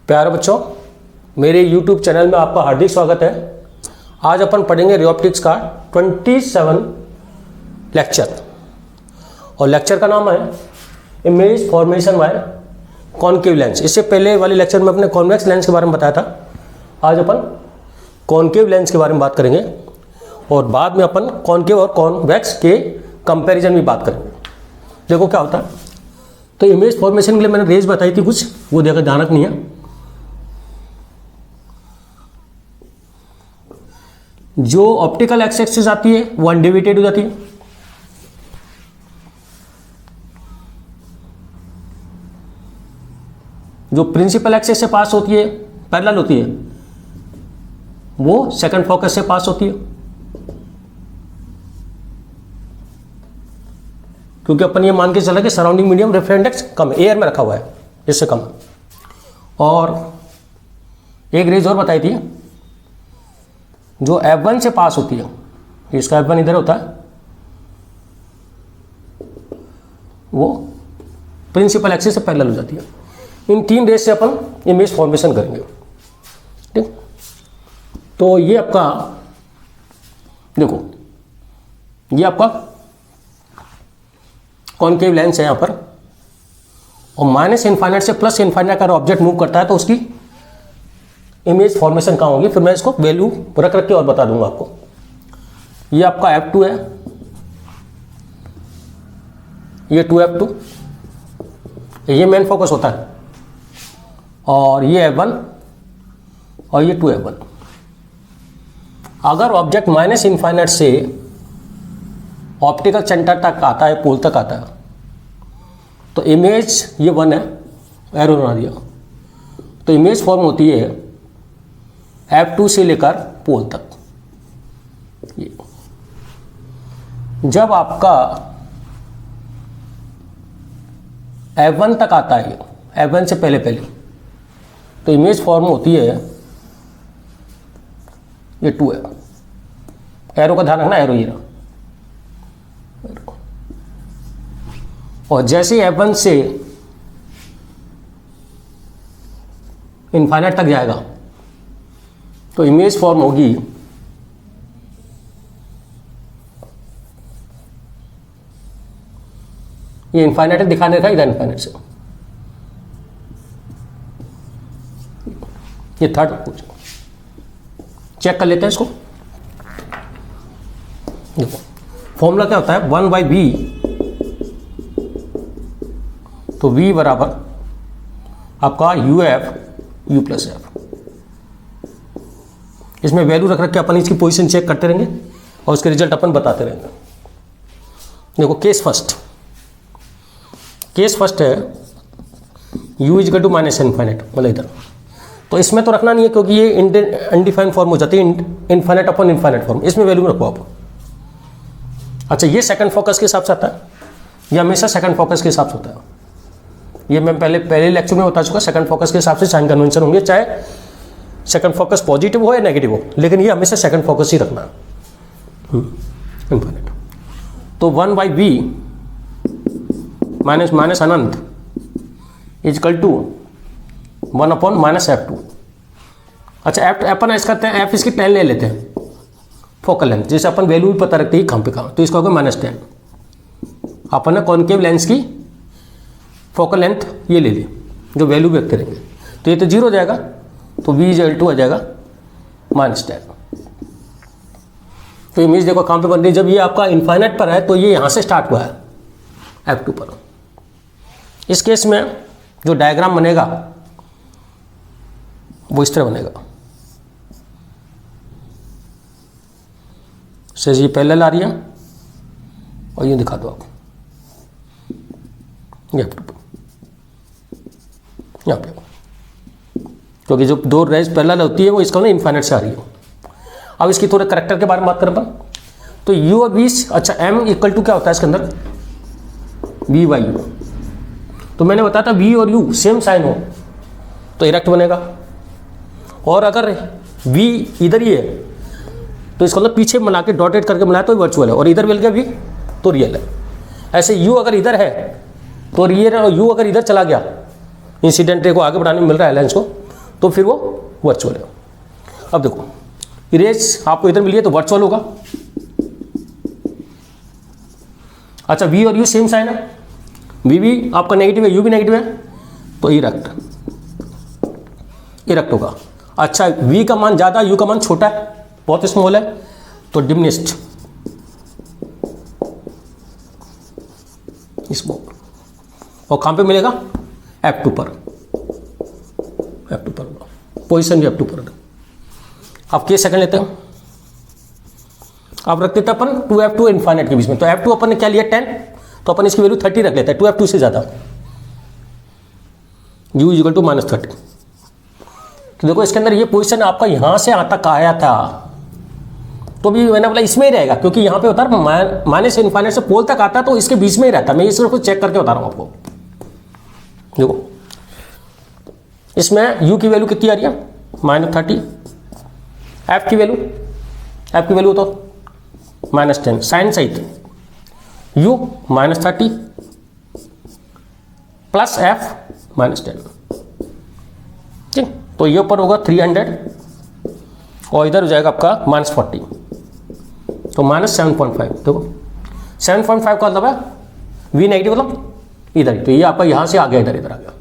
प्यारे बच्चों, मेरे YouTube चैनल में आपका हार्दिक स्वागत है। आज अपन पढ़ेंगे रे ऑप्टिक्स का 27 लेक्चर और लेक्चर का नाम है image formation by concave lens. इससे पहले वाले लेक्चर में अपने कॉन्वेक्स लेंस के बारे में बताया था। आज अपन कॉनकेव लेंस के बारे में बात करेंगे और बाद में अपन कॉनकेव और कॉन्वेक्स के कंपैरिजन में बात करेंगे। देखो क्या होता है, तो इमेज फॉर्मेशन के लिए मैंने रेंज बताई थी कुछ, वो देखकर ध्यान रखनी है। जो ऑप्टिकल एक्स एक्सिस आती है वो अनडिविटेड हो जाती है, जो प्रिंसिपल एक्सिस से पास होती है पैरेलल होती है वो सेकंड फोकस से पास होती है, क्योंकि अपन ये मान के चला कि सराउंडिंग मीडियम रेफरेंस इंडेक्स कम है, एयर में रखा हुआ है, इससे कम। और एक रेंज और बताई थी जो F1 से पास होती है, इसका F1 इधर होता है, वो प्रिंसिपल एक्सिस से पैरेलल हो जाती है। इन तीन रेज से अपन इमेज फॉर्मेशन करेंगे, ठीक। तो ये आपका देखो, ये आपका कॉनकेव लेंस है यहाँ पर, और माइनस इनफाइनाइट से प्लस इनफाइनाइट का ऑब्जेक्ट मूव करता है तो उसकी इमेज फॉर्मेशन कहाँ होगी, फिर मैं इसको वैल्यू रख के और बता दूंगा आपको। ये आपका F2 है, ये 2F2, ये मेन फोकस होता है, और ये F1 और ये 2F1। अगर ऑब्जेक्ट माइनस इनफाइनाइट से ऑप्टिकल सेंटर तक आता है, पोल तक आता है, तो इमेज ये 1 है, एरो बना दिया, तो इमेज फॉर्म होती है F2 से लेकर पोल तक। ये जब आपका F1 तक आता है, F1 से पहले तो इमेज फॉर्म होती है ये 2 है। एरो का ध्यान रखना, एरो ये रहा। और जैसे F1 से इनफाइनाइट तक जाएगा तो इमेज फॉर्म होगी ये इनफाइनाइट दिखाने का, इधर इनफाइनाइट से ये थर्ड चेक कर लेते हैं इसको। देखो फॉर्मूला क्या होता है, 1/v, तो v बराबर आपका UF U+F। इसमें वैल्यू रख के अपन इसकी पोजीशन चेक करते रहेंगे और उसके रिजल्ट अपन बताते रहेंगे। देखो केस फर्स्ट है u = माइनस इनफाइनाइट, मतलब इधर। तो इसमें तो रखना नहीं है क्योंकि ये अनडिफाइंड फॉर्म हो जाती है, इनफाइनाइट अपॉन इनफाइनाइट फॉर्म, इसमें वैल्यू रखो आप। अच्छा, ये सेकंड फोकस के हिसाब से आता है, ये हमेशा सेकंड फोकस के हिसाब से होता है। ये मैं पहले लेक्चर में बता चुका, सेकंड फोकस के हिसाब से साइन कन्वेंशन होंगे, चाहे सेकंड फोकस पॉजिटिव हो या नेगेटिव हो, लेकिन ये हमेशा सेकंड फोकस ही रखना है। इनफाइनाइट तो 1/v माइनस अनंत = 1/- F2। अच्छा, F1 ऐसा करते हैं, F इसकी 10 ले लेते हैं फोकल लेंथ, जैसे अपन वैल्यू भी पता रखते हैं कहाँ पे कहाँ, तो इसका होगा -10। अपन ने कॉनकेव लेंस की फोकल लेंथ ये ले ली, जो वैल्यू भी रखते रहेंगे, तो ये तो 0 हो जाएगा, तो v = आ जाएगा -10। तो इमेज देखो कहाँ पे बन रही है, जब ये आपका इनफाइनाइट पर है तो ये यहाँ से स्टार्ट हुआ है F2 पर। इस केस में जो डायग्राम बनेगा वो इस तरह बनेगा, से ये पैरेलल आ रही है और ये दिखा दो आप, यहाँ पे, क्योंकि जो दो रेज पैरेलल होती है वो इसका ना इनफाइनाइट से आ रही है। अब इसकी थोड़े करैक्टर के बारे में बात करें अपन, तो u और v, अच्छा m = क्या होता है इसके अंदर, v/u। तो मैंने बताया था v और u सेम साइन हो तो इरेक्ट बनेगा, और अगर v इधर ही है तो इसका मतलब पीछे बना के डॉटेड करके बनाया तो वर्चुअल है, और इधर मिल गया v तो रियल है। ऐसे u अगर इधर है तो रियल है, और u अगर इधर चला गया, इंसिडेंट रे को आगे बढ़ाने में मिल रहा है लेंस को, तो फिर वो वर्चुअल है। अब देखो इरेज आपको इधर मिली है तो वर्चुअल होगा। अच्छा वी और यू सेम साइन है, वी भी आपका नेगेटिव है, यू भी नेगेटिव है, तो इरेक्ट होगा। अच्छा वी का मान ज़्यादा, यू का मान छोटा है, बहुत स्मॉल है, तो डिमिनिश्ड स्मॉल। और कहाँ पे मिलेगा? F2 पर, F2 पर होगा, पोजिशन भी F2 पर है। अब के सेकंड लेते हैं, अब रख देते अपन 2F2 इन्फाइनाइट के बीच में। तो F2 अपन ने क्या लिया 10, तो अपन इसकी वैल्यू 30 रख लेते हैं, 2F2 से ज़्यादा, u इक्वल टू -30। तो देखो इसके अंदर ये पोजीशन आपका यहाँ से यहाँ तक आया था, तो भी मैंने बोला इसमें ही रहेगा, क्योंकि यहाँ पे होता है माइनस इन्फाइनाइट से पोल तक आता है, तो इसके बीच में ही रहता है। मैं इस को चेक करके बता रहा हूँ आपको। देखो इसमें u की वैल्यू कितनी आ रही है? -30। f की वैल्यू तो -10, साइन सहित u -30 प्लस f -10, ठीक। तो ये ऊपर होगा 300 और इधर हो जाएगा आपका -40, तो -7.5। देखो 7.5 का मतलब है v नेगेटिव, मतलब इधर ही। तो ये आपका यहाँ से आ गया, इधर आ गया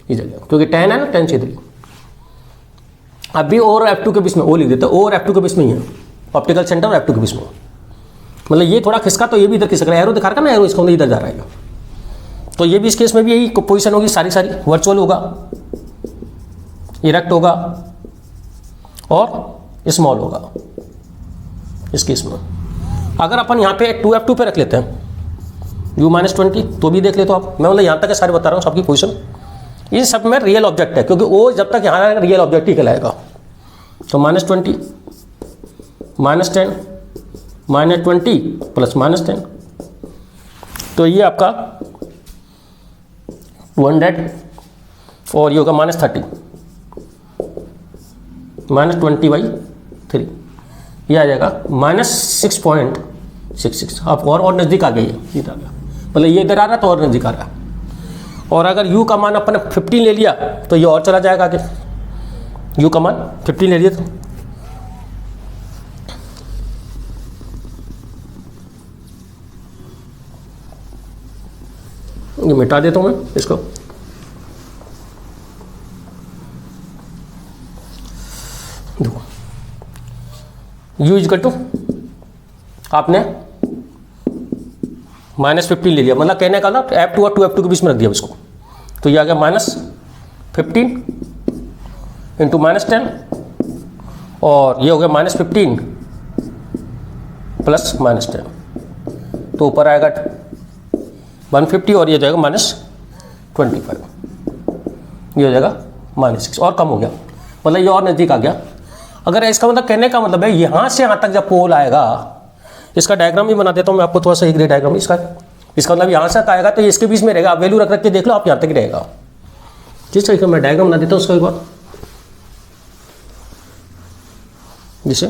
इधर, क्योंकि 10 है ना, 10 से इधर। अब भी और F2 के बीच में ओ लिख देते हैं, और F2 के बीच में ही है, ऑप्टिकल सेंटर और F2 के बीच में। मतलब ये थोड़ा खिसका तो ये भी इधर खिसक रहा है, एरो दिखा रहा है ना, एरो इसका इधर जा रहा है। तो ये भी इस केस में भी यही पोजीशन होगी, सारी वर्चुअल होगा, इरेक्ट होगा और स्मॉल होगा इस केस में। अगर अपन यहाँ पे 2F2 पे रख लेते हैं u -20, तो भी देख लेते हो आप। मैं मतलब यहाँ तक के सारे बता रहा हूँ सबकी पोजीशन। इन सब में रियल ऑब्जेक्ट है, क्योंकि वो जब तक यहाँ रहेगा रियल ऑब्जेक्ट ही कहलाएगा। तो -20 -10 -20 प्लस -10, तो ये आपका 200 और ये होगा -30 -20/3, ये आ जाएगा -6.66। अब और नज़दीक आ गई है, ये आ गया, मतलब ये इधर आ रहा है तो और नज़दीक आ रहा है। और अगर u का मान अपन ने 15 ले लिया तो ये और चला जाएगा आगे, u का मान 15 ले लिया तो ये मिटा देता हूँ मैं इसको। देखो u इक्वल टू आपने -15 ले लिया, मतलब कहने का ना F2 और 2F2 के बीच में रख दिया इसको, तो ये आ गया -15 इंटू -10 और ये हो गया -15 प्लस -10, तो ऊपर आएगा 150 और ये जाएगा -25, ये हो जाएगा -6 और कम हो गया, मतलब ये और नज़दीक आ गया। अगर इसका मतलब कहने का मतलब है यहाँ से यहाँ तक जब पोल आएगा, इसका डायग्राम भी बना देता हूँ मैं आपको थोड़ा सा, एक डायग्राम इसका मतलब यहाँ से आएगा तो ये इसके बीच में रहेगा। आप वैल्यू रख के देख लो, आप यहाँ तक ही रहेगा। जिस तरीके मैं डायग्राम बना देता हूँ उसका एक बार, जिसे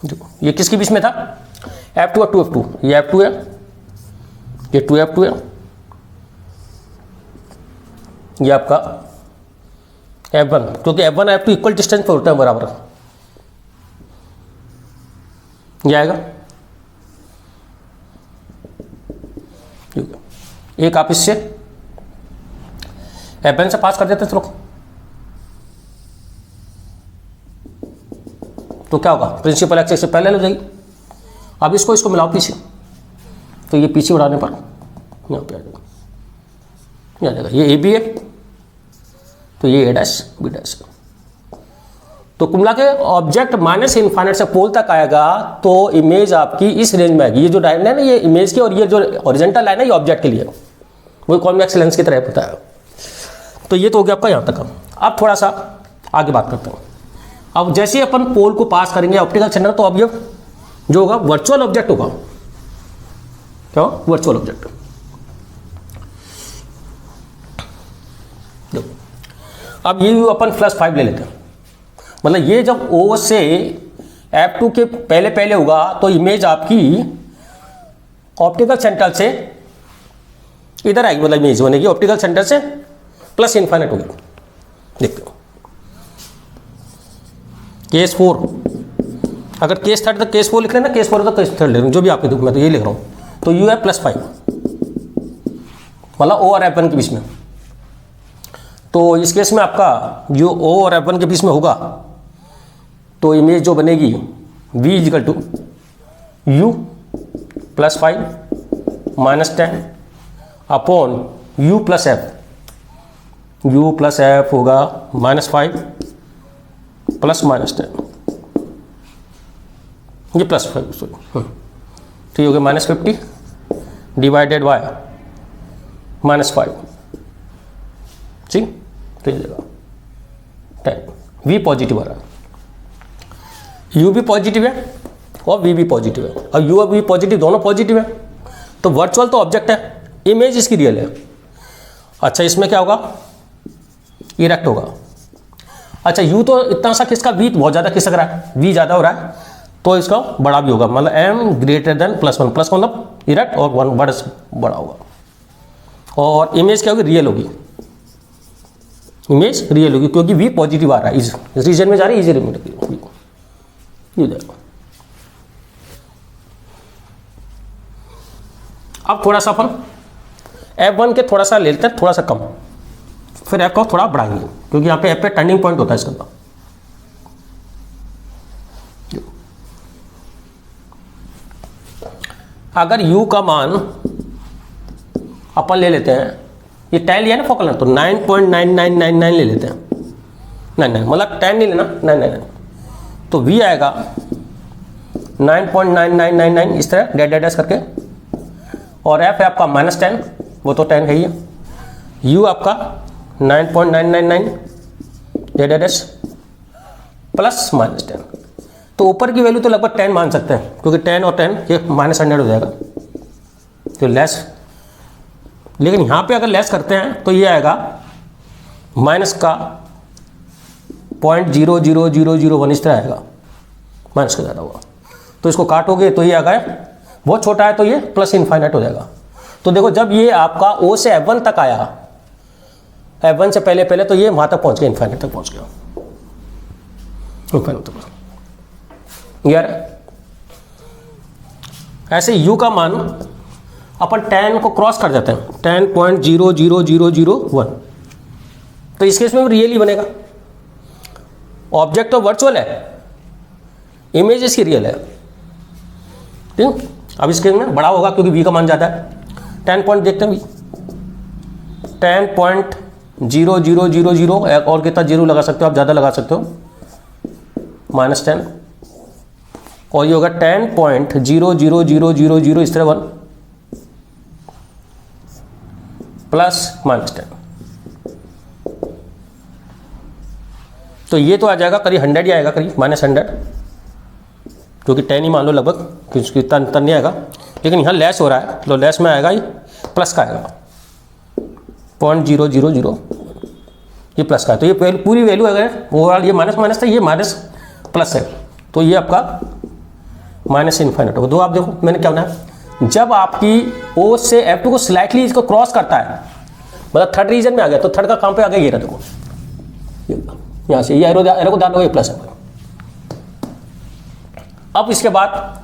देखो ये किसके बीच में था? F2 और 2F2, ये F2 है, ये 2F2 है, ये आपका F1, क्योंकि F1 और F2 इक्वल डिस्टेंस पर होता है बराबर, ये आएगा। एक आप इससे F1 से पास कर देते हैं, चलो तो क्या होगा? प्रिंसिपल एक्सिस से पहले हो जाएगी। अब इसको मिलाओ पीछे, तो ये पीछे बढ़ाने पर यहाँ पे आ जाएगा, ये आ जाएगा। ये AB है तो ये A डैश B डैश। तो कुमला के ऑब्जेक्ट माइनस इन्फाइनाइट से पोल तक आएगा तो इमेज आपकी इस रेंज में आएगी। ये जो लाइन है ना, ये इमेज की, और ये जो हॉरिजॉन्टल लाइन है ये ऑब्जेक्ट के लिए, वो कॉन्वेक्स लेंस की तरह होता है। तो ये तो हो गया आपका यहाँ तक। अब थोड़ा सा आगे बात करते हैं। अब जैसे ही अपन पोल को पास करेंगे ऑप्टिकल सेंटर, तो अब ये जो होगा वर्चुअल ऑब्जेक्ट होगा। क्या? Virtual object. देखो अब ये अपन +5 ले लेते हैं, मतलब ये जब O से F2 के पहले होगा तो इमेज आपकी ऑप्टिकल सेंटर से इधर आएगी, मतलब इमेज बनेगी ऑप्टिकल सेंटर से प्लस इन्फाइनाइट होगी। देखते हो केस 4, अगर केस थर्ड तो केस 4 लिख लेना, केस 4 तो केस थर्ड ले रहा हूँ, जो भी आपके मैं तो ये लिख रहा हूँ। तो यू है +5, मतलब O और F1 के बीच में। तो इस केस में आपका जो O और F1 के बीच में होगा तो इमेज जो बनेगी V is equal to U +5 -10 upon U + F। U + F होगा -5 + -10, ये +5 सॉरी, तो ये हो गया -50 डिवाइडेड बाय -5, ठीक। तो ये देगा 10। V पॉजिटिव आ रहा है, U भी पॉजिटिव है और V भी पॉजिटिव है। अब U और V पॉजिटिव दोनों पॉजिटिव है, तो वर्चुअल तो ऑब्जेक्ट है, इमेज इसकी रियल है। अच्छा इसमें क्या होगा, इरेक्ट होगा। अच्छा U तो इतना सा खिसका, V बहुत ज़्यादा खिसक रहा है, V ज़्यादा हो रहा है तो इसका बड़ा भी होगा, मतलब M ग्रेटर देन +1, प्लस मतलब इरेक्ट और 1 बड़ा होगा। और इमेज क्या होगी, रियल होगी, इमेज रियल होगी क्योंकि V पॉजिटिव आ रहा है, इस रीजन में जा रही है, इजी रिमेट ये देखो। अब थोड़ा सा अपन F1 के थोड़ा सा ले लेते हैं, थोड़ा सा कम, फिर F को थोड़ा बढ़ाएंगे क्योंकि यहाँ पे F पे टर्निंग पॉइंट होता है इसका। अगर U का मान अपन ले लेते हैं, ये 10 लिया ना फोकल लेंथ, तो 9.9999 ले लेते हैं, 99 मतलब 10 नहीं लेना, 999, तो V आएगा 9.9999 इस तरह डैश करके, और F है आपका -10, वो तो 10 है ही है। U आपका 9.999 डैश प्लस -10, तो ऊपर की वैल्यू तो लगभग 10 मान सकते हैं क्योंकि 10 और 10 ये -100 हो जाएगा, तो लेस। लेकिन यहाँ पे अगर लेस करते हैं तो ये आएगा माइनस का 0.00001 इस तरह आएगा, माइनस का ज़्यादा हुआ तो इसको काटोगे तो ये आ गया, बहुत छोटा है तो ये प्लस इन्फाइनाइट हो जाएगा। तो देखो जब ये आपका O से F1 तक आया, F1 से पहले तो ये वहाँ तक पहुँच गया, इन्फाइनाइट तक पहुँच गया, इन्फाइनाइट तक यार। ऐसे U का मान अपन 10 को क्रॉस कर जाते हैं, 10.00001, तो इस केस में भी रियल ही बनेगा। ऑब्जेक्ट तो वर्चुअल है, इमेज इसकी रियल है, ठीक। अब इस केस में बड़ा होगा क्योंकि V का मान ज़्यादा है, 10 पॉइंट देखते हैं, 10.0000, एक और कितना जीरो लगा सकते हो आप, ज़्यादा लगा सकते हो, -10, और ये होगा 10.00000 इस तरह 1 प्लस -10, तो ये तो आ जाएगा करीब 100 ही आएगा, करीब -100, क्योंकि 10 ही मान लो लगभग, क्योंकि तन नहीं आएगा। लेकिन यहाँ लेस हो रहा है तो लेस में आएगा, ये प्लस का आएगा 0.000, ये प्लस का है। तो ये पूरी वैल्यू अगर ओवरऑल ये माइनस था, ये माइनस प्लस है, तो ये आपका माइनस इन्फाइनाइट होगा। दो आप देखो मैंने क्या बनाया, जब आपकी O से F2 को स्लाइटली इसको क्रॉस करता है, मतलब थर्ड रीजन में आ गया, तो थर्ड का काम पे आ गया, ये रहा देखो, यहाँ से ये एरो को ध्यान दो, ये प्लस है। अब इसके बाद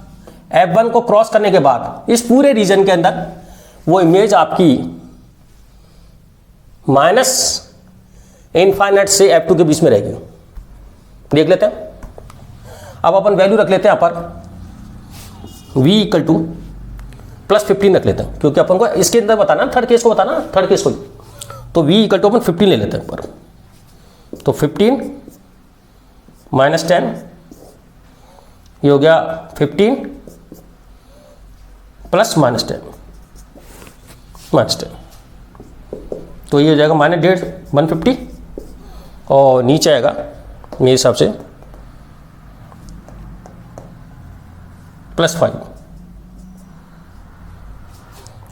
F1 को क्रॉस करने के बाद इस पूरे रीजन के अंदर वो इमेज आपकी माइनस इनफाइनाइट से F2 के बीच में रहेगी। देख लेते हैं, अब अपन वैल्यू रख लेते हैं यहाँ पर V इक्वल टू +15 रख लेते हैं, क्योंकि अपन को इसके अंदर बताना, थर्ड केस को बताना, थर्ड केस को, तो V इक्वल टू अपन 15 ले लेते हैं पर, तो 15 -10, ये हो गया 15 प्लस -10, तो ये हो जाएगा -1.5 150, और नीचे आएगा मेरे हिसाब से +5,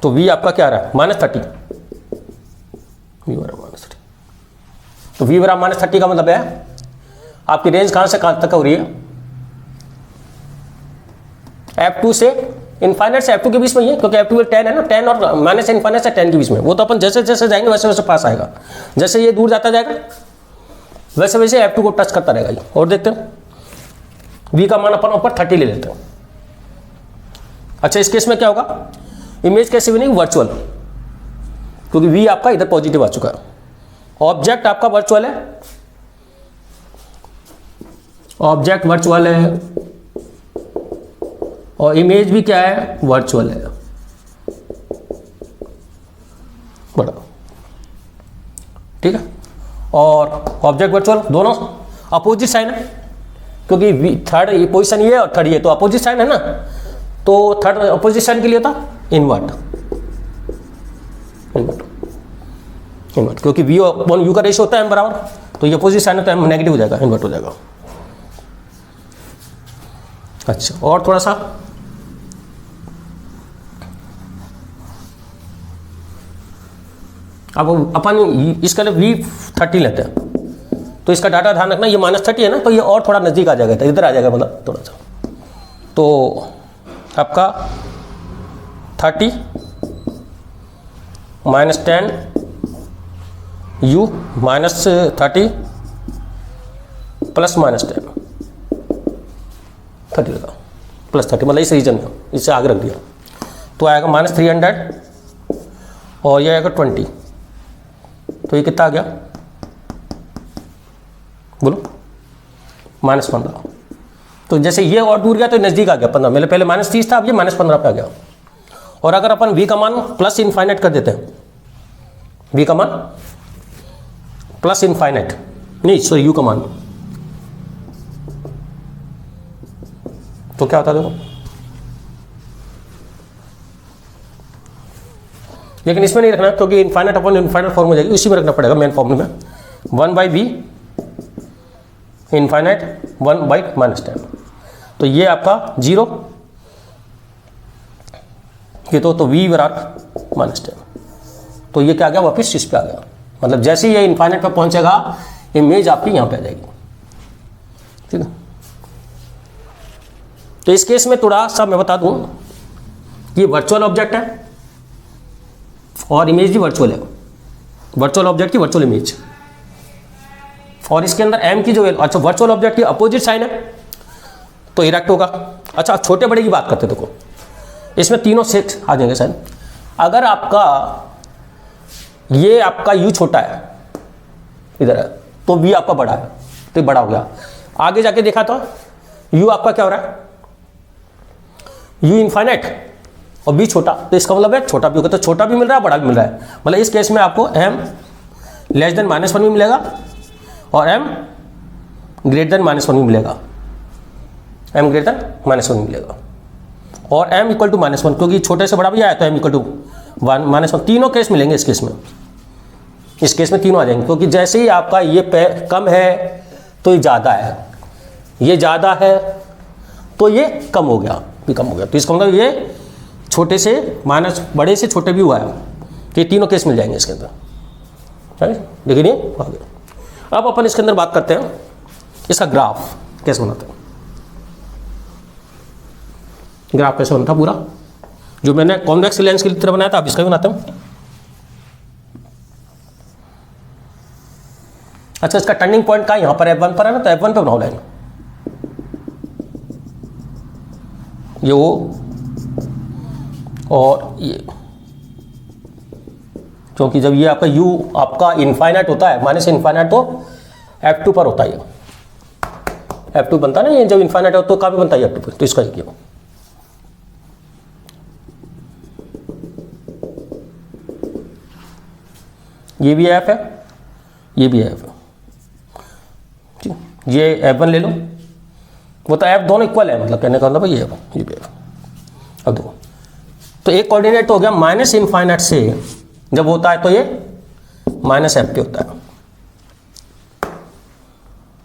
तो V आपका क्या आ रहा है -30, V बराबर -30, तो V बराबर -30 का मतलब है आपकी रेंज कहाँ से कहाँ तक हो रही है, F2 से इनफाइनाइट से F2 के बीच में ही है, क्योंकि F2 10 है ना, 10 और माइनस इनफाइनाइट से 10 के बीच में। वो तो अपन जैसे जैसे जाएंगे वैसे वैसे पास आएगा, जैसे ये दूर जाता जाएगा वैसे वैसे F2 को टच करता रहेगा। और देखते हैं V का मान अपन ऊपर 30 ले लेते हैं। अच्छा, इस केस में क्या होगा, इमेज कैसे बनेगी, वर्चुअल, क्योंकि V आपका इधर पॉजिटिव आ चुका है। ऑब्जेक्ट आपका वर्चुअल है, ऑब्जेक्ट वर्चुअल है और इमेज भी क्या है, वर्चुअल है। बड़ा ठीक है। और ऑब्जेक्ट वर्चुअल दोनों अपोजिट साइन है, क्योंकि थर्ड पोजीशन ये और थर्ड ये, तो अपोजिट साइन है ना, तो थर्ड अपोजिट साइन के लिए था इन्वर्ट, इन्वर्ट, क्योंकि V अपॉन U का रेशियो होता है M बराबर, तो ये अपोजिट साइन है तो M नेगेटिव हो जाएगा, इन्वर्ट हो जाएगा। अच्छा, और थोड़ा सा अब अपन इसका V30 लेते हैं, तो इसका डाटा ध्यान रखना, ये -30 है ना, तो ये और थोड़ा नज़दीक आ जाएगा, तो इधर आ जाएगा मतलब थोड़ा सा। तो आपका 30 -10 U -30 प्लस -10 30 लगा +30, मतलब इस रीजन में, इससे आगे रख दिया तो आएगा -300 और ये आएगा 20, तो ये कितना आ गया बोलो, -15। तो जैसे ये और दूर गया तो नज़दीक आ गया 15, मेरे पहले -30 था, अब ये -15 पे आ गया। और अगर अपन V का मान प्लस इनफाइनाइट कर देते हैं, V का मान प्लस इनफाइनाइट नहीं सॉरी U का मान, तो क्या होता है देखो, लेकिन इसमें नहीं रखना क्योंकि इनफाइनाइट अपॉन इनफाइनाइट फॉर्म हो जाएगी, उसी में रखना पड़ेगा मेन फॉर्मूले में, 1/V इनफाइनाइट 1/-10। तो ये आपका 0, ये तो V बराबर -10, तो ये क्या आ गया, वापिस इस पे आ गया। मतलब जैसे ही ये इनफाइनाइट पे पहुंचेगा इमेज आपकी यहाँ पे आ जाएगी, ठीक है। तो इस केस में थोड़ा सा मैं बता दूं, ये वर्चुअल ऑब्जेक्ट है और इमेज भी वर्चुअल है, वर्चुअल ऑब्जेक्ट की वर्चुअल इमेज, और इसके अंदर M की जो, अच्छा वर्चुअल ऑब्जेक्ट की अपोजिट साइन है तो इरेक्ट होगा। अच्छा, छोटे बड़े की बात करते देखो, इसमें तीनों सेट आ जाएंगे साइन। अगर आपका ये आपका U छोटा है इधर है, तो V आपका बड़ा है, तो बड़ा हो गया। आगे जाके देखा तो U आपका क्या हो रहा है, U इनफाइनाइट और B छोटा, तो इसका मतलब है छोटा भी होगा, तो छोटा भी मिल रहा है बड़ा भी मिल रहा है। मतलब इस केस में आपको M <-1 भी मिलेगा और M <-1 भी मिलेगा, M <-1 भी मिलेगा, और M = -1, क्योंकि छोटे से बड़ा भी आया तो M = -1, तीनों केस मिलेंगे इस केस में। इस केस में तीनों आ जाएंगे, क्योंकि जैसे ही आपका ये कम है तो ये ज़्यादा है, ये ज़्यादा है तो ये कम हो गया, भी कम हो गया, तो इसका मतलब ये छोटे से माइनस बड़े से छोटे भी हुआ है, तो ये तीनों केस मिल जाएंगे इसके अंदर, देखिए आगे। अब अपन इसके अंदर बात करते हैं इसका ग्राफ कैसे बनाते हैं। ग्राफ कैसे बनता पूरा, जो मैंने कॉन्वेक्स लेंस की तरह बनाया था, अब इसका भी बनाता हूँ। अच्छा, इसका टर्निंग पॉइंट का यहाँ पर F1 पर है ना, तो F1 पे बनाओ लाइन, ये वो और ये, क्योंकि जब ये आपका U आपका इनफाइनाइट होता है, -इनफाइनाइट तो F2 पर होता है, F2 बनता है ना, ये जब इनफाइनाइट हो तो कहाँ पे बनता है, F2 पर, तो इसका ही किया। ये भी F है, ये भी F है, ये F1 ले लो, वो तो F दोनों इक्वल है, मतलब कहने का मतलब ये F, ये भी F। अब देखो, तो एक कोऑर्डिनेट तो हो गया -इनफाइनाइट से जब होता है तो ये -F पे होता है,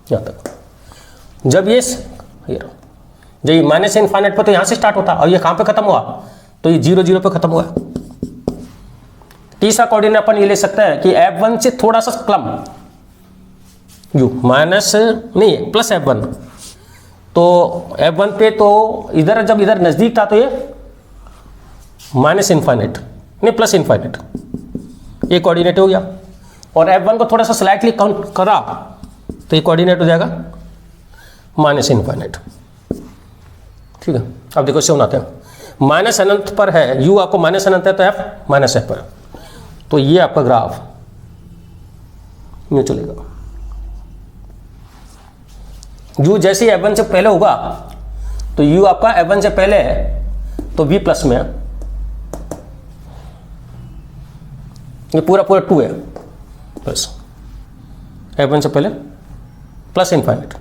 यहाँ तक। जब ये जब ये -इनफाइनाइट पर तो यहाँ से स्टार्ट होता है, और ये कहाँ पे खत्म हुआ, तो ये 0 0 पे खत्म हुआ। तीसरा कोऑर्डिनेट अपन ये ले सकते हैं कि F1 से थोड़ा सा कम U माइनस नहीं +F1, तो F1 पे तो इधर जब इधर नज़दीक था तो ये माइनस इन्फाइनेट नहीं प्लस इन्फाइनेट, ये कोऑर्डिनेट हो गया। और F1 को थोड़ा सा स्लाइटली काउंट करा तो ये कोऑर्डिनेट हो जाएगा माइनस इन्फाइनेट। ठीक है, अब देखो इससे बनाते हैं। माइनस अनंत पर है u, आपको माइनस अनंत है तो f माइनस f पर, तो ये आपका ग्राफ यूँ चलेगा। u जैसे ही F1 से पहले होगा तो u आपका F1 से पहले है तो v प्लस में है, ये पूरा 2 है प्लस F1 से पहले प्लस इन्फाइनेट।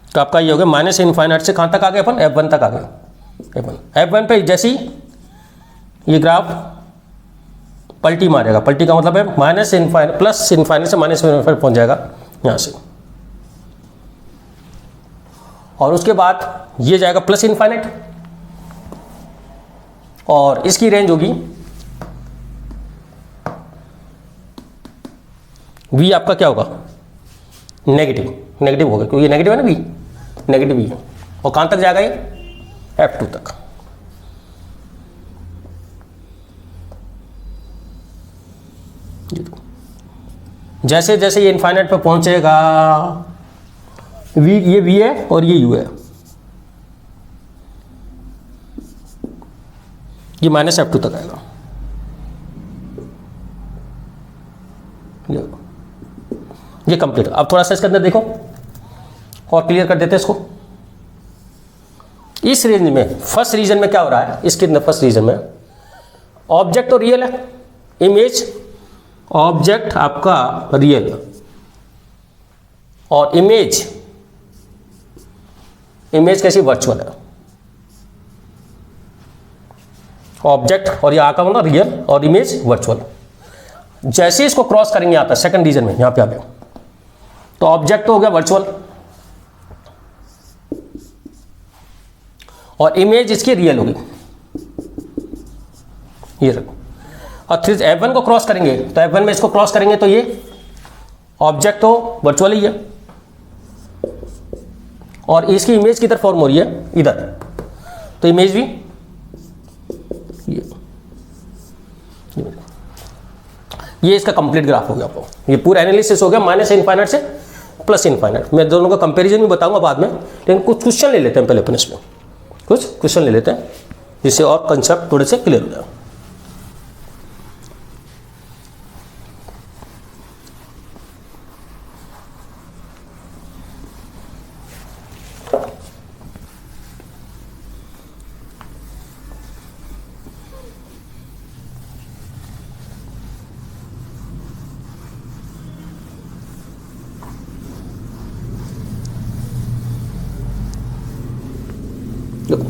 तो आपका ये हो गया माइनस इन्फाइनाइट से कहाँ तक आ गए अपन, F1 तक आ गए। F1 पे जैसी ये ग्राफ पलटी मारेगा, पलटी का मतलब है माइनस इन्फाइनाइट प्लस इन्फाइनाइट से माइनस इन्फाइनाइट पहुँच जाएगा यहाँ से, और उसके बाद ये जाएगा प्लस इन्फाइनाइट, और इसकी रेंज होगी v आपका क्या होगा, नेगेटिव होगा क्योंकि ये नेगेटिव है ना, v नेगेटिव ही है। और कहाँ तक जाएगा ये F2 तक। जैसे जैसे ये इन्फाइनाइट पे पहुंचेगा ये v है और ये u है, ये माइनस F2 तक आएगा। ये कंप्लीट। अब थोड़ा सा इसके अंदर देखो और क्लियर कर देते हैं इसको। इस रेंज में फर्स्ट रीजन में क्या हो रहा है, इसके अंदर फर्स्ट रीजन में ऑब्जेक्ट तो रियल है, इमेज ऑब्जेक्ट आपका रियल और इमेज कैसी वर्चुअल है। ऑब्जेक्ट और ये आका होना रियल और इमेज वर्चुअल। जैसे इसको क्रॉस करेंगे आता है सेकंड रीजन में, यहां पे आ गया तो ऑब्जेक्ट तो हो गया वर्चुअल और इमेज इसकी रियल होगी, ये रखो। और फिर F1 को क्रॉस करेंगे तो F1 में इसको क्रॉस करेंगे तो ये ऑब्जेक्ट तो वर्चुअल ही है और इसकी इमेज किधर फॉर्म हो रही है, इधर, तो इमेज भी ये इसका कंप्लीट ग्राफ हो गया आपको। ये पूरा एनालिसिस हो गया माइनस इनफाइनाइट से प्लस इनफाइनाइट। मैं दोनों का कंपैरिजन भी बताऊंगा बाद में, लेकिन कुछ क्वेश्चन ले लेते हैं पहले अपन इसमें, कुछ क्वेश्चन ले लेते हैं जिससे और कंसेप्ट थोड़े से क्लियर हो जाए। देखो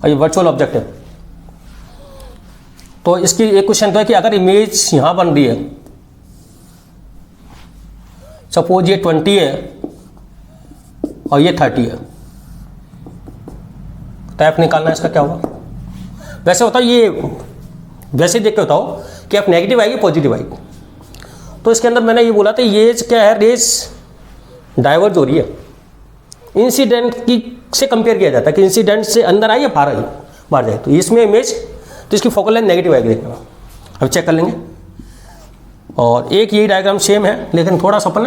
ये वर्चुअल ऑब्जेक्ट है, तो इसकी एक क्वेश्चन तो है कि अगर इमेज यहां बन रही है, सपोज ये 20 है और ये 30 है, तो F निकालना है इसका क्या होगा। वैसे होता है ये, वैसे देख के बताओ कि F नेगेटिव आएगी पॉजिटिव आएगी। तो इसके अंदर मैंने ये बोला था ये क्या है, रेस डाइवर्ज हो रही है, इंसिडेंट की से कंपेयर किया जाता है कि इंसिडेंट से अंदर आई या बाहर आई, बाहर जाए, तो इसमें इमेज तो इसकी फोकल लेंथ नेगेटिव आएगी। देखना अब चेक कर लेंगे, और एक यही डायग्राम सेम है लेकिन थोड़ा सा अपन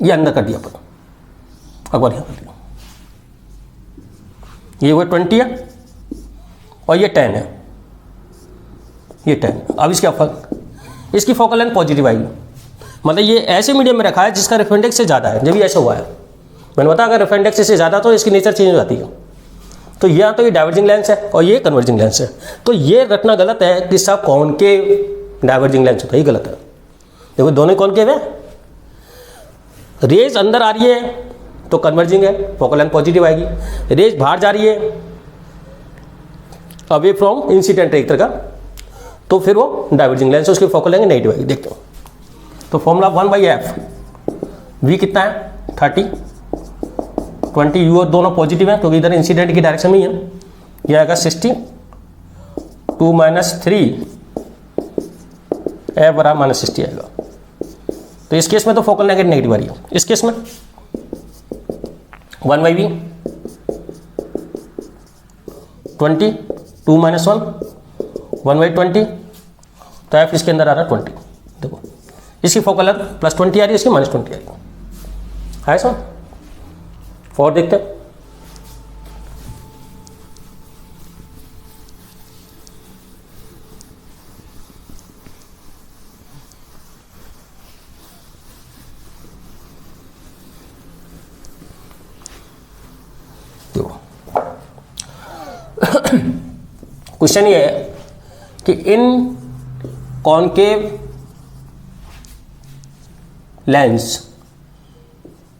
ये अंदर कर दिया अपन, अकबर यहाँ कर दिया, ये वो 20 है और ये 10 है, ये 10। अब इसका फर्क, इसकी फोकल लेंथ पॉजिटिव आएगी, मतलब ये ऐसे मीडियम में रखा है जिसका रेफरेंस इंडेक्स से ज़्यादा है, जब भी ऐसा हुआ है। मैंने बताया अगर रेफरेंस इंडेक्स से ज़्यादा तो इसकी नेचर चेंज हो जाती है। तो यहाँ तो ये डाइवर्जिंग लेंस है और ये कन्वर्जिंग लेंस है, तो ये रखना गलत है कि सब कॉनकेव डाइवर्जिंग लेंस होता है, ये गलत है। देखो दोनों कॉनकेव है, रेज अंदर आ रही है तो कन्वर्जिंग है, फोकल लेंथ पॉजिटिव आएगी। रेज बाहर जा रही है अवे फ्रॉम इंसिडेंट एक तरह का, तो फिर वो डाइवर्जिंग लेंस है, उसकी फोकल लेंथ नेगेटिव आएगी। देखते हो तो फॉर्मूला 1/f, v कितना है 30, 20 u और दोनों पॉजिटिव है क्योंकि इधर इंसिडेंट की डायरेक्शन में ही है। यह आएगा 60, 2 - 3 f बराबर -60 आएगा। तो इस केस में तो फोकल लेंथ नेगेटिव आ रही है। इस केस में 1/v 20, 2 - 1 1/20, तो f इसके अंदर आ रहा है 20। देखो इसकी फोकल लेंथ +20 आ रही है, इसकी -20 आ रही है सर। और देखते हैं क्वेश्चन ये है कि in concave lens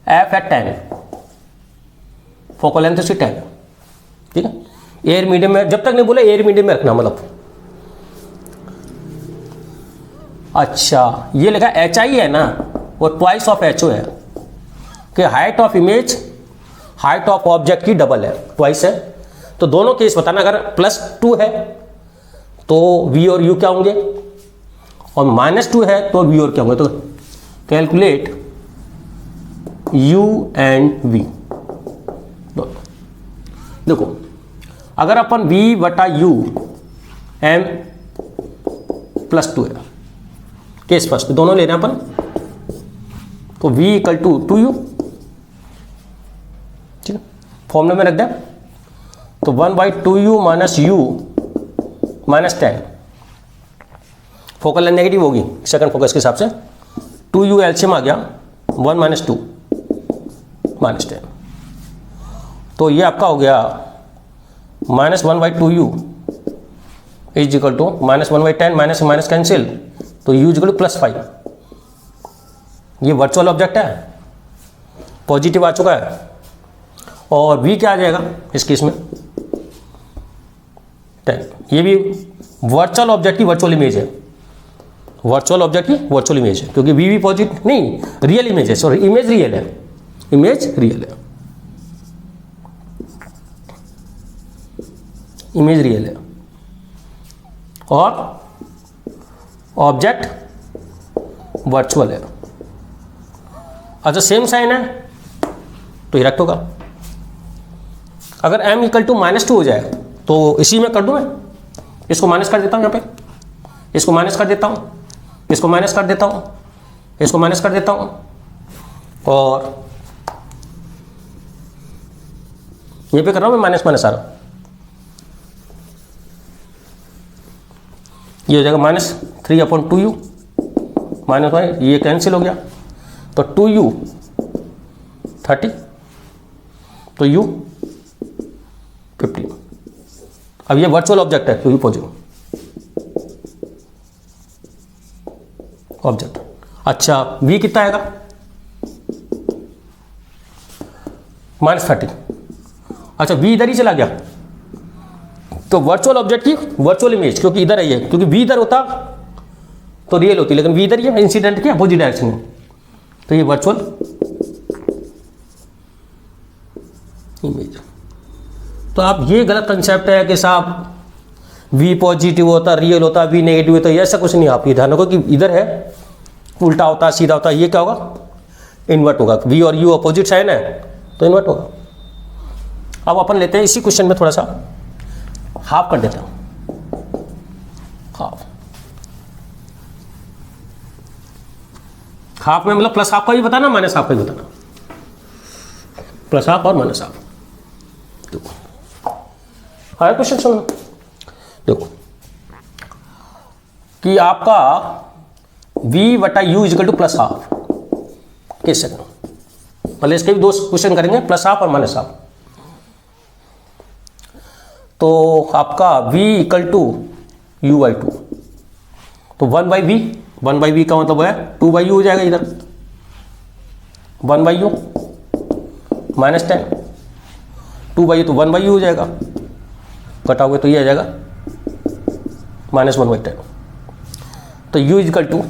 F at 10, focal length उसकी 10, ठीक है। एयर मीडियम में, जब तक नहीं बोले एयर मीडियम में रखना, मतलब अच्छा ये लिखा एच आई है ना, वो ट्वाइस ऑफ एच ओ है कि height of image height of object की डबल है, ट्वाइस है। तो दोनों केस बताना, अगर +2 है तो v और u क्या होंगे, और -2 है तो v और क्या होंगे। तो कैलकुलेट u एंड v। देखो अगर अपन v/u m +2 है, केस फर्स्ट दोनों ले रहे हैं अपन, तो v = 2u, ठीक है, फॉर्मूले में रख दें। तो 1/2u - u -10, focal length negative होगी सेकंड फोकस के हिसाब से, 2u एलसीएम आ गया, 1 - 2 -10, तो ये आपका हो गया -1/2u is equal to -1/10, minus cancel, तो u इक्वल टू +5। ये वर्चुअल ऑब्जेक्ट है, पॉजिटिव आ चुका है, और v क्या आ जाएगा इस केस में 10। ये भी वर्चुअल ऑब्जेक्ट की वर्चुअल इमेज है, वर्चुअल ऑब्जेक्ट की वर्चुअल इमेज है, क्योंकि वी पॉजिटिव नहीं, रियल इमेज है, सॉरी इमेज रियल है, इमेज रियल है, इमेज रियल है, और ऑब्जेक्ट वर्चुअल है। अच्छा सेम साइन है तो इरेक्ट होगा। अगर m = -2 हो जाए तो इसी में कर दूं मैं, इसको माइनस कर देता हूं, यहाँ पे इसको माइनस कर देता हूं, इसको माइनस कर देता हूं, इसको माइनस कर देता हूं, और ये पे कर रहा हूं मैं माइनस आ रहा, ये हो जाएगा -3/2u -1, ये कैंसिल हो गया, तो 2u 30, तो u 15। अब ये वर्चुअल ऑब्जेक्ट है क्योंकि पॉजिटिव ऑब्जेक्ट। अच्छा v कितना आएगा -30। अच्छा v इधर ही चला गया, तो वर्चुअल ऑब्जेक्ट की वर्चुअल इमेज, क्योंकि इधर है ये, क्योंकि v इधर होता तो रियल होती, लेकिन v इधर ही है, इंसिडेंट की अपोजिट डायरेक्शन में, तो ये वर्चुअल इमेज। तो आप ये गलत कंसेप्ट है कि साहब v पॉजिटिव होता रियल होता, v नेगेटिव होता, ऐसा कुछ नहीं। आप ये ध्यान रखो कि इधर है उल्टा होता सीधा होता, ये क्या होगा इन्वर्ट होगा, v और u अपोजिट साइन है तो इन्वर्ट होगा। अब अपन लेते हैं इसी क्वेश्चन में थोड़ा सा हाफ कर देता हूं, हाफ में मतलब +1/2 का भी बताना, -1/2 का भी बताना, +1/2 और -1/2। आया क्वेश्चन सुनो, देखो कि आपका v/u = +1/2 किस सेकंड, पहले इसके भी दो क्वेश्चन करेंगे, +1/2 और -1/2। तो आपका v = u/2, तो 1/v, 1/v का मतलब है 2/u हो जाएगा, इधर 1/u -10, 2/u तो 1/u हो जाएगा, कटाओगे तो ये आ जाएगा -1/10। तो u is equal to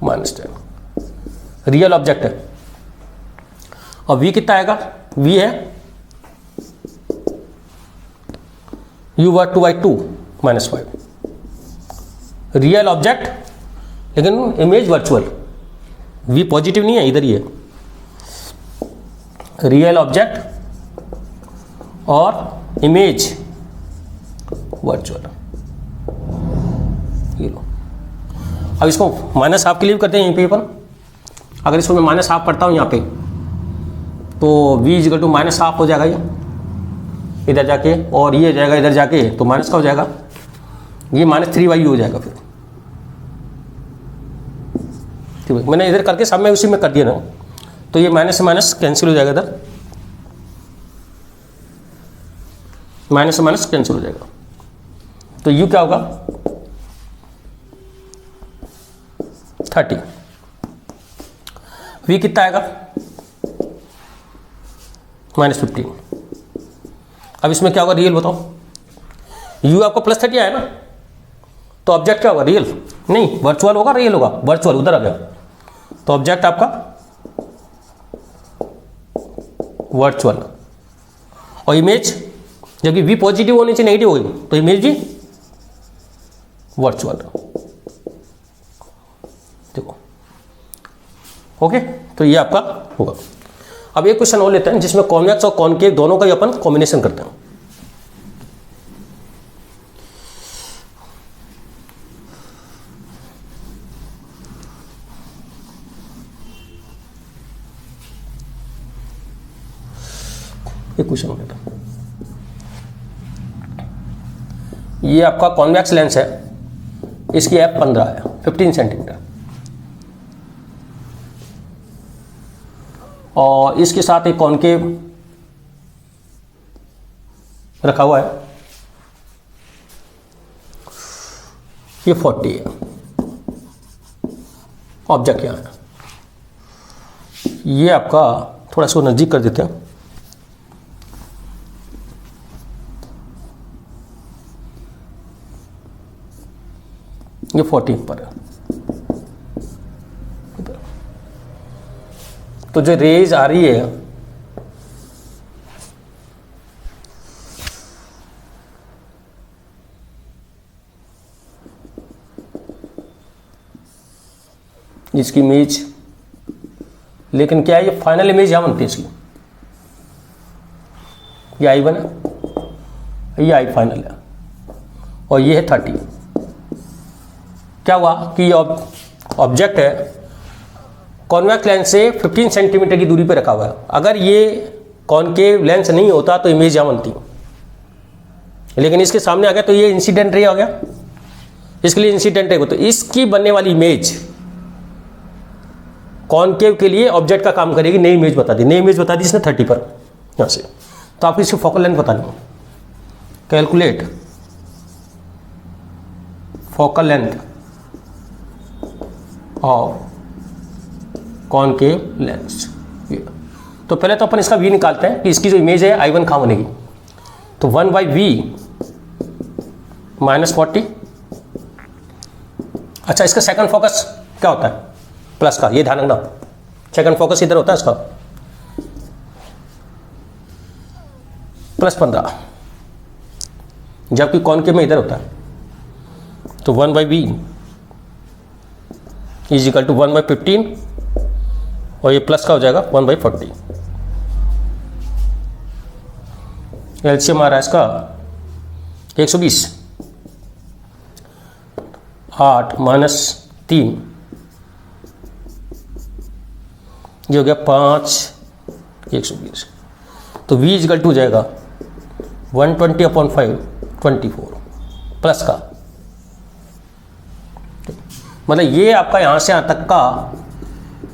-10 real object है। और v कितना आएगा, v है u/2/2 -5 रियल ऑब्जेक्ट, लेकिन इमेज वर्चुअल। v पॉजिटिव नहीं है, इधर ही है, रियल ऑब्जेक्ट और इमेज वर्चुअल। ये लो, अब इसको -12 के लिए भी करते हैं यहीं पे अपन। अगर इसको मैं -12 करता हूँ यहाँ पे, तो v इजकल टू -12 हो जाएगा ये इधर जाके, और ये जाएगा इधर जाके तो माइनस का हो जाएगा, ये -3/u हो जाएगा। फिर ठीक है, मैंने इधर करके सब में उसी में कर दिया ना, तो ये माइनस से माइनस कैंसिल हो जाएगा, इधर माइनस से माइनस कैंसिल हो जाएगा। तो u क्या होगा 30, v कितना आएगा -15। अब इसमें क्या होगा रियल बताओ, u आपका +30 आया ना, तो ऑब्जेक्ट क्या होगा रियल नहीं, वर्चुअल होगा, रियल होगा, वर्चुअल उधर आ गया। तो ऑब्जेक्ट आपका वर्चुअल, और इमेज जबकि v पॉजिटिव होने से नेगेटिव होगी, तो इमेज भी वर्चुअल। देखो ओके, तो ये आपका होगा। अब एक क्वेश्चन और लेते हैं जिसमें कॉन्वेक्स और कॉनकेव दोनों का ही अपन कॉम्बिनेशन करते हैं। एक क्वेश्चन हो लेते हैं, ये आपका कॉन्वेक्स लेंस है, इसकी f15 है 15 सेंटीमीटर, और इसके साथ एक कॉनकेव रखा हुआ है, ये 40 है। ऑब्जेक्ट यहाँ है, ये आपका थोड़ा सा नज़दीक कर देते हैं, ये 40 पर है। तो जो रेज आ रही है इसकी इमेज, लेकिन क्या है ये फाइनल इमेज यहां बनती है इसकी, ये I1 है, ये I फाइनल है, और ये है 30। क्या हुआ कि ये ऑब्जेक्ट है कॉन्वेक्स लेंस से 15 सेंटीमीटर की दूरी पर रखा हुआ है। अगर ये कॉनकेव लेंस नहीं होता तो इमेज यहाँ बनती, लेकिन इसके सामने आ गया तो ये इंसिडेंट रे आ गया, इसके लिए इंसिडेंट रे हो, तो इसकी बनने वाली इमेज कॉनकेव के लिए ऑब्जेक्ट का काम करेगी। नई इमेज बता दी, नई इमेज बता दी इसने 30 पर यहाँ से। तो आपको इसकी फोकल लेंथ बतानी है, calculate focal length of concave lens. तो पहले तो अपन इसका v निकालते हैं कि इसकी जो इमेज है I1 कहाँ बनेगी। तो 1/v -40। अच्छा, इसका सेकंड फोकस क्या होता है प्लस का, ये ध्यान रखना, सेकंड फोकस इधर होता है इसका +15, जबकि कॉनकेव में इधर होता है। तो 1/v इजिकल टू 1/15, और ये प्लस का हो जाएगा 1/40। एलसीएम आ रहा है इसका 120, 8 - 3, ये हो गया 5, 120। तो v इजिकल टू हो जाएगा 120/5 24 प्लस का, मतलब ये आपका यहाँ से यहाँ तक का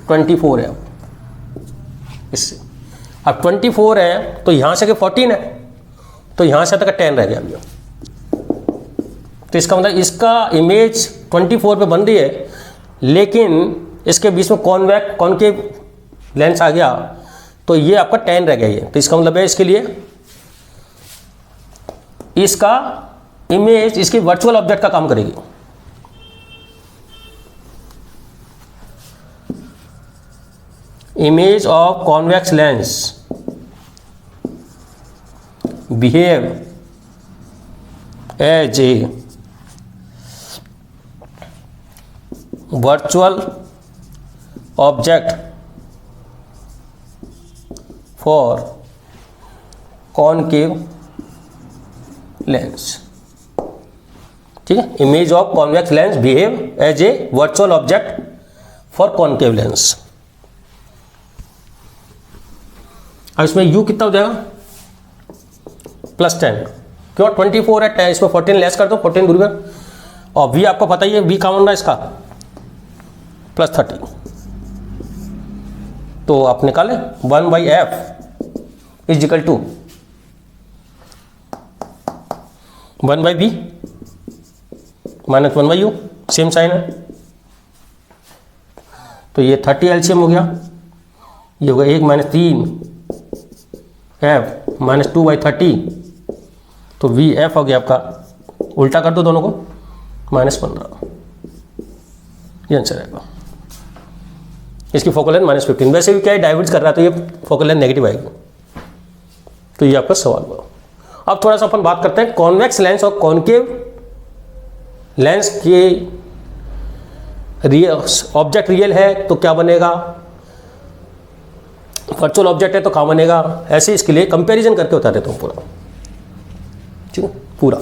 24 है। इससे अब 24 है तो यहाँ से के 14 है, तो यहाँ से तक 10 रह गया अभी। तो इसका मतलब इसका इमेज 24 पे बन रही है, लेकिन इसके बीच में कॉन्केव लेंस आ गया तो ये आपका tan रह गया ये, तो इसका मतलब है इसके लिए इसका इमेज इसकी वर्चुअल ऑब्जेक्ट का काम करेगी। Image of convex lens behave as a virtual object for concave lens. ठीक है, image of convex lens behave as a virtual object for concave lens. अब इसमें u कितना हो जाएगा +10, क्यों 24 है 10, इसमें 14 लेस कर दो, 14 दूर कर, और v आपको पता ही है v कहाँ बन रहा है इसका +30, तो आप निकालें 1/f is equal to 1/v minus 1/u, same sign है, तो ये 30 एलसीएम हो गया, ये होगा 1 - 3 f माइनस 2/30, तो वी एफ हो गया आपका, उल्टा कर दो दोनों को, -15, ये आंसर आएगा। इसकी फोकल लेंथ -15, वैसे भी क्या है डाइवर्ज कर रहा है तो ये फोकल लेंथ नेगेटिव आएगी, तो ये आपका सवाल हुआ। अब थोड़ा सा अपन बात करते हैं कॉन्वेक्स लेंस और कॉनकेव लेंस के ऑब्जेक्ट रियल है तो क्या बनेगा, वर्चुअल ऑब्जेक्ट है तो कहाँ बनेगा, ऐसे इसके लिए कंपैरिजन करके बता देता हूँ पूरा। ठीक है, पूरा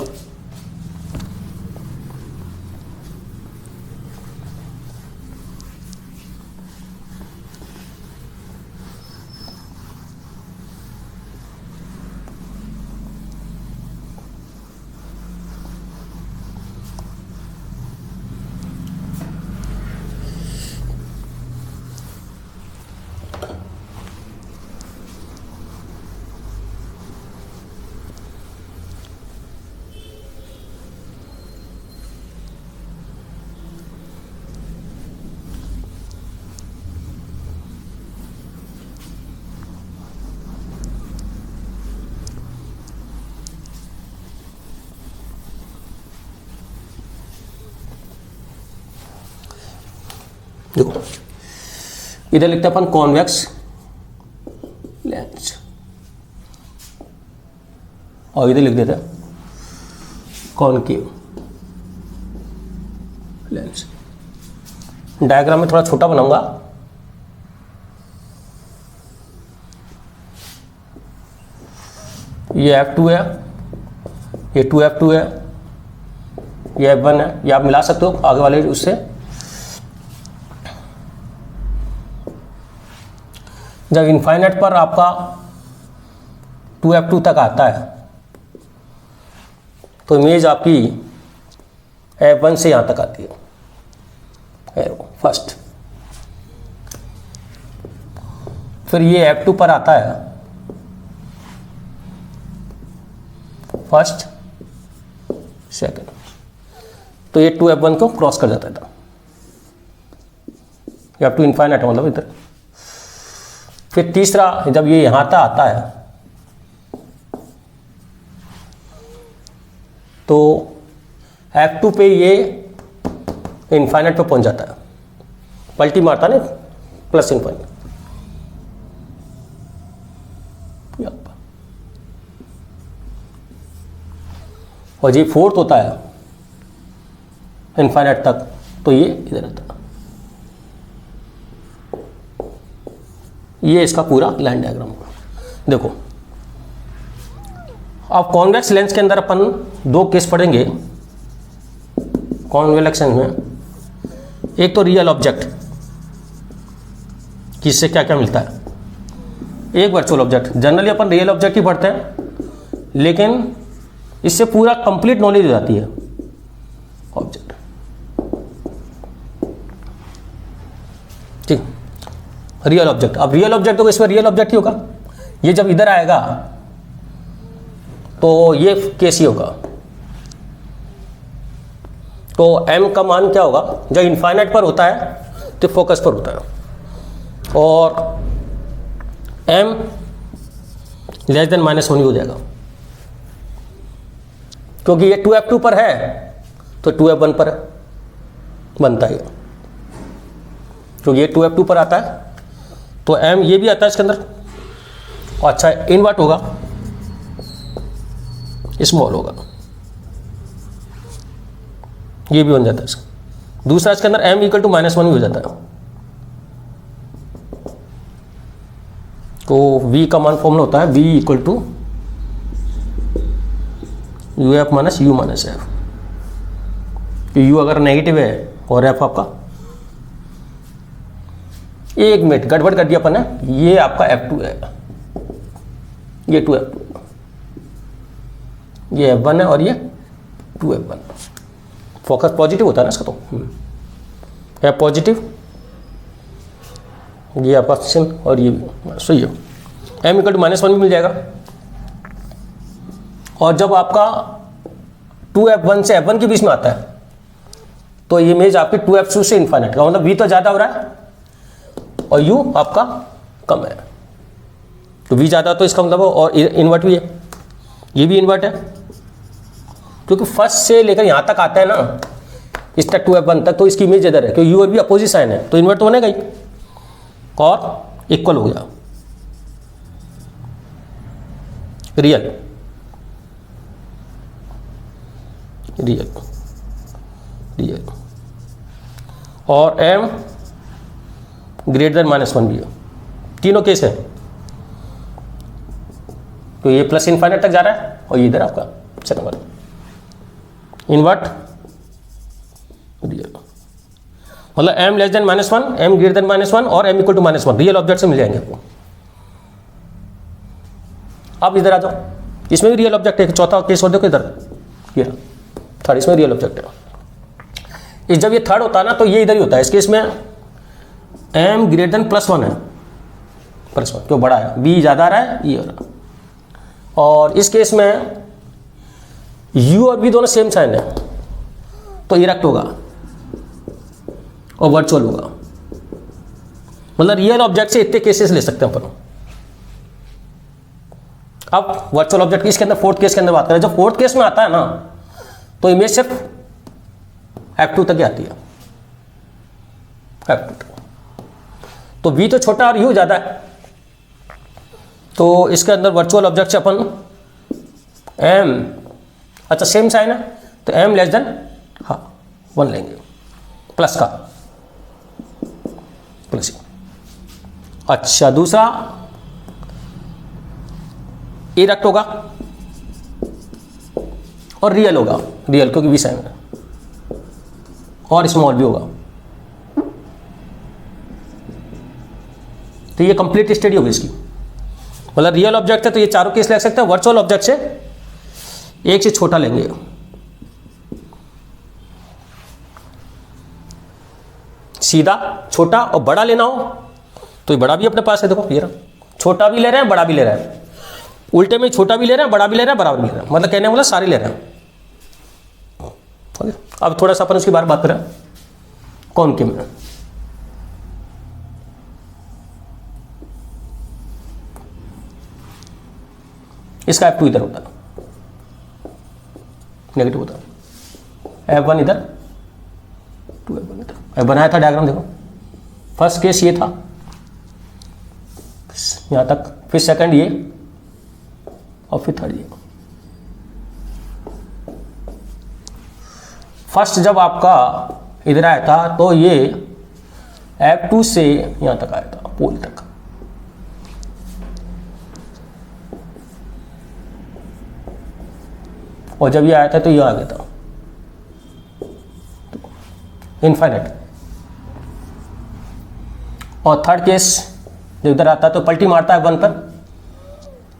देखो, इधर लिखते हैं अपन कॉन्वेक्स लेंस और इधर लिख देते हैं कॉनकेव लेंस। डायग्राम में थोड़ा छोटा बनाऊंगा, ये F2 है, ये 2F2 है, ये F1 है, ये आप मिला सकते हो आगे वाले उससे। जब इनफाइनाइट पर आपका 2F2 तक आता है तो इमेज आपकी F1 से यहाँ तक आती है, एरो फर्स्ट, फिर ये F2 पर आता है फर्स्ट सेकंड, तो ये 2F1 को क्रॉस कर जाता था, ये F2 इनफाइनाइट है मतलब इधर। फिर तीसरा जब ये यहाँ तक आता है तो F2 पे ये इनफाइनाइट पे पहुंच जाता है, पलटी मारता ना प्लस इनफाइनाइट, और ये फोर्थ होता है इनफाइनाइट तक, तो ये इधर आता है। ये इसका पूरा लाइन डायग्राम होगा। देखो, अब कॉन्वेक्स लेंस के अंदर अपन दो केस पढ़ेंगे कॉन्वेक्स लेंस में। एक तो रियल ऑब्जेक्ट, किससे क्या क्या मिलता है, एक वर्चुअल ऑब्जेक्ट। जनरली अपन रियल ऑब्जेक्ट ही पढ़ते हैं, लेकिन इससे पूरा कंप्लीट नॉलेज हो जाती है ऑब्जेक्ट। ठीक, रियल ऑब्जेक्ट। अब रियल ऑब्जेक्ट तो इसमें रियल ऑब्जेक्ट ही होगा, ये जब इधर आएगा तो ये केस ही होगा। तो m का मान क्या होगा, जब इनफाइनाइट पर होता है तो फोकस पर होता है, और m लेस देन -1 हो जाएगा, क्योंकि ये 2f2 पर है तो 2f1 पर बनता है, क्योंकि ये 2f2 पर आता है तो m ये भी आता है इसके अंदर। अच्छा, इन्वर्ट होगा, स्मॉल होगा, ये भी बन जाता है इसका। दूसरा इसके अंदर m इक्वल टू -1 भी हो जाता है, तो v का मान फॉर्मूला होता है v equal to uf minus u minus F. u अगर नेगेटिव है और f आपका, एक मिनट गड़बड़ कर दिया अपन ने, ये आपका f2 है, ये 2f2, ये f1 है और ये 2f1। फोकस पॉजिटिव होता है ना इसका, तो f पॉजिटिव, ये आपका ऑप्शन और ये भी सही है। m इक्वल टू -1 भी मिल जाएगा। और जब आपका 2f1 से f1 के बीच में आता है तो ये इमेज आपकी 2f2 से इन्फाइनाइट का, मतलब v तो ज़्यादा हो रहा है और u आपका कम है, तो v ज़्यादा तो इसका मतलब, और इन्वर्ट भी है, ये भी इन्वर्ट है, क्योंकि फर्स्ट से लेकर यहाँ तक आता है ना, इस तक 2f1 तक, तो इसकी इमेज इधर है, क्योंकि u और v अपोजिट साइन है, तो इन्वर्ट तो होने गई और इक्वल हो गया। रियल रियल रियल और m ग्रेटर देन -1 भी है, तीनों केस है, तो ये प्लस इनफाइनाइट तक जा रहा है और ये इधर आपका सेकंड वाला इन्वर्ट रियल, मतलब m less than -1, m greater than -1 और m equal to -1 real object से मिल जाएंगे आपको। अब इधर आ जाओ, इसमें भी रियल ऑब्जेक्ट है, चौथा केस और देखो इधर, ये थर्ड, इसमें रियल ऑब्जेक्ट है। इस जब ये थर्ड होता है ना तो ये इधर ही होता है, इस केस में m ग्रेटर देन +1 है, +1 क्यों बड़ा है, b ज़्यादा आ रहा है, ये हो रहा है। और इस केस में u और v दोनों सेम साइन है, तो इरेक्ट होगा और वर्चुअल होगा, मतलब रियल ऑब्जेक्ट से इतने केसेस ले सकते हैं अपन। अब वर्चुअल ऑब्जेक्ट की इसके अंदर फोर्थ केस के अंदर बात करें, जब फोर्थ केस में आता है ना तो इमेज सिर्फ f2 तक ही आती है, f2 तक, तो v तो छोटा और u ज़्यादा है, तो इसके अंदर वर्चुअल ऑब्जेक्ट से अपन m, अच्छा सेम साइन है तो m लेस देन 1 लेंगे, प्लस का प्लस। अच्छा, दूसरा इरेक्ट होगा और रियल होगा, रियल क्योंकि v साइन है, और स्मॉल भी होगा, तो ये कंप्लीट स्टडी होगी इसकी। मतलब रियल ऑब्जेक्ट है तो ये चारों केस ले सकते हैं, वर्चुअल ऑब्जेक्ट से एक से छोटा लेंगे, सीधा छोटा, और बड़ा लेना हो तो ये बड़ा भी अपने पास है, देखो ये छोटा भी ले रहे हैं बड़ा भी ले रहे हैं, उल्टे में छोटा भी ले रहे हैं बड़ा भी ले रहे हैं बराबर भी ले रहे हैं, मतलब कहने वाला सारे ले रहे हैं। अब थोड़ा सा अपन उसके बारे में बात करें, कौन के में इसका f2 इधर होता है, नेगेटिव होता है, f1 इधर 2f1 इधर, बनाया था डायग्राम देखो, फर्स्ट केस ये था यहां तक, फिर सेकंड ये और फिर थर्ड ये। फर्स्ट जब आपका इधर आया था तो ये f2 से यहां तक आया था, पोल तक, और जब ये आया था तो ये आ गया था इनफाइनाइट। और थर्ड केस जब इधर आता है तो पलटी मारता है 1 पर,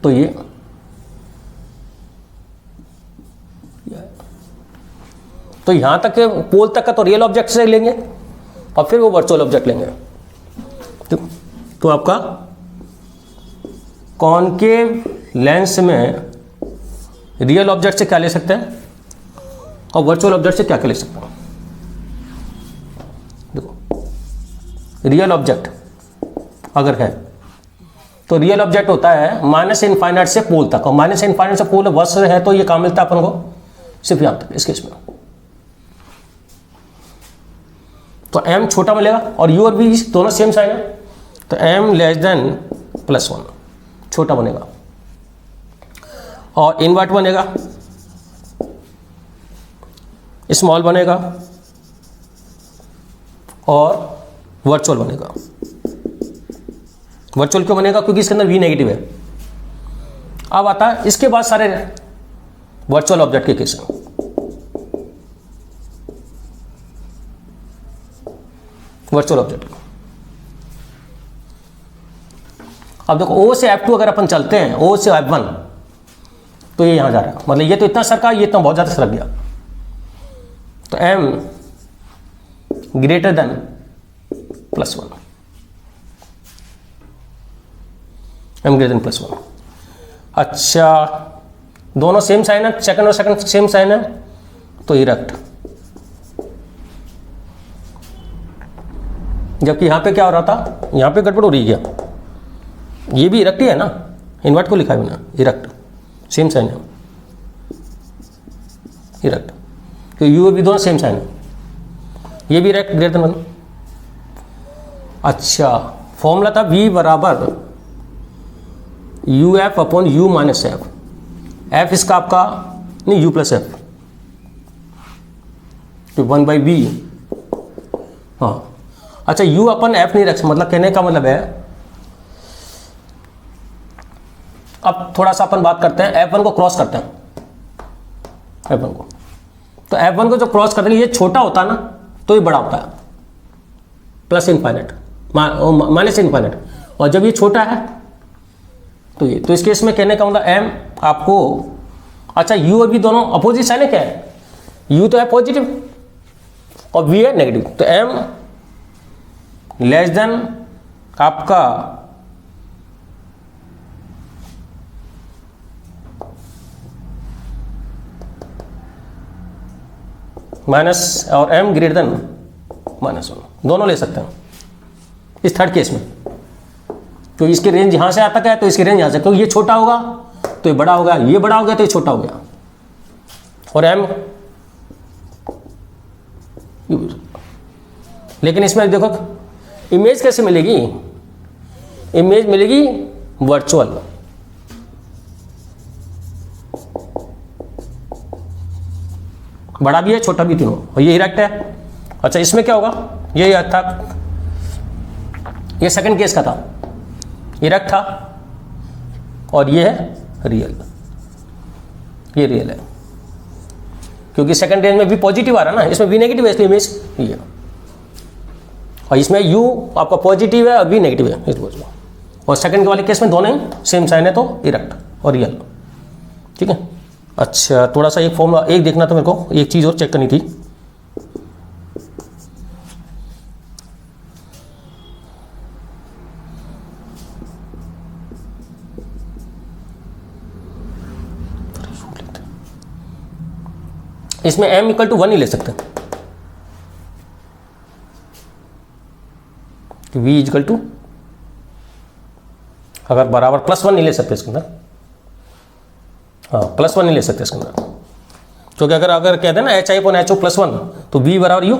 तो ये तो यहां तक के पोल तक का तो रियल ऑब्जेक्ट से लेंगे और फिर वो वर्चुअल ऑब्जेक्ट लेंगे। तो आपका कॉनकेव लेंस में रियल ऑब्जेक्ट से क्या ले सकते हैं और वर्चुअल ऑब्जेक्ट से क्या क्या ले सकते हैं। देखो रियल ऑब्जेक्ट अगर है तो रियल ऑब्जेक्ट होता है माइनस इनफाइनाइट से पोल तक, और माइनस इनफाइनाइट से पोल वर्स है तो ये कहाँ मिलता है अपन को, सिर्फ यहाँ तक इस केस में। तो m छोटा मिलेगा और u और v दोनों सेम साइन है, तो m लेस देन +1 छोटा बनेगा, और इनवर्ट बनेगा, स्मॉल बनेगा और वर्चुअल बनेगा। वर्चुअल क्यों बनेगा, क्योंकि इसके अंदर v नेगेटिव है। अब आता है इसके बाद सारे वर्चुअल ऑब्जेक्ट के केस हैं। वर्चुअल ऑब्जेक्ट, अब देखो O से F2 अगर अपन चलते हैं, O से F1, तो ये यहां जा रहा है, मतलब ये तो इतना सरका, ये इतना बहुत ज्यादा सरक गया। तो m greater than +1, m greater than +1। अच्छा, दोनों सेम साइन है, सेकंड और सेकंड सेम साइन है, तो इरेक्ट। जबकि यहाँ पे क्या हो रहा था, यहाँ पे गड़बड़ हो रही है, ये भी इरेक्ट ही है ना, इन्वर्ट को लिखा है मैंने, इरेक्ट सेम साइन है, इरेक्ट, तो यू भी दोनों सेम साइन है, ये भी इरेक्ट ग्रेटर देन 1। अच्छा, फॉर्मूला था v बराबर U F upon you minus F, F इसका आपका नहीं u प्लस एफ, तो 1/v। हाँ, अच्छा, u अपन f नहीं रख, मतलब कहने का मतलब है, अब थोड़ा सा अपन बात करते हैं, F1 को क्रॉस करते हैं, F1 को, तो F1 को जो क्रॉस करते हैं, ये छोटा होता है ना, तो ये बड़ा होता है, प्लस इनफाइनाइट माइनस इनफाइनाइट, और जब ये छोटा है तो ये, तो इस केस में कहने का मतलब m आपको, अच्छा u और v दोनों अपोजिट साइन है, क्या है, u तो है पॉजिटिव और v है नेगेटिव, तो m लेस देन आपका माइनस, और m ग्रेटर देन -1, दोनों ले सकते हैं इस थर्ड केस में। तो इसकी रेंज यहां से आता है, तो इसकी रेंज यहां से, क्योंकि ये छोटा होगा तो ये बड़ा होगा, ये बड़ा हो गया तो ये छोटा हो गया, और m, लेकिन इसमें देखो इमेज कैसे मिलेगी, इमेज मिलेगी वर्चुअल, बड़ा भी है छोटा भी तीनों, और ये इरेक्ट है। अच्छा, इसमें क्या होगा, ये था, ये सेकंड केस का था, इरेक्ट था, और ये है रियल, ये रियल है, क्योंकि सेकंड रेंज में भी पॉजिटिव आ रहा है ना, इसमें भी नेगेटिव है, इसलिए इमेज ये, और इसमें u आपका पॉजिटिव है और v नेगेटिव है, और सेकंड के वाले केस में दोनों ही सेम साइन है, तो इरेक्ट और रियल, ठीक है। अच्छा, थोड़ा सा एक फॉर्मूला एक देखना था मेरे को, एक चीज़ और चेक करनी थी, इसमें m = 1 ही ले सकते हैं, v = अगर बराबर +1 नहीं ले सकते इसके अंदर, हाँ +1 नहीं ले सकते इसके अंदर, क्योंकि अगर कहते हैं ना HI/HO +1, तो v बराबर u,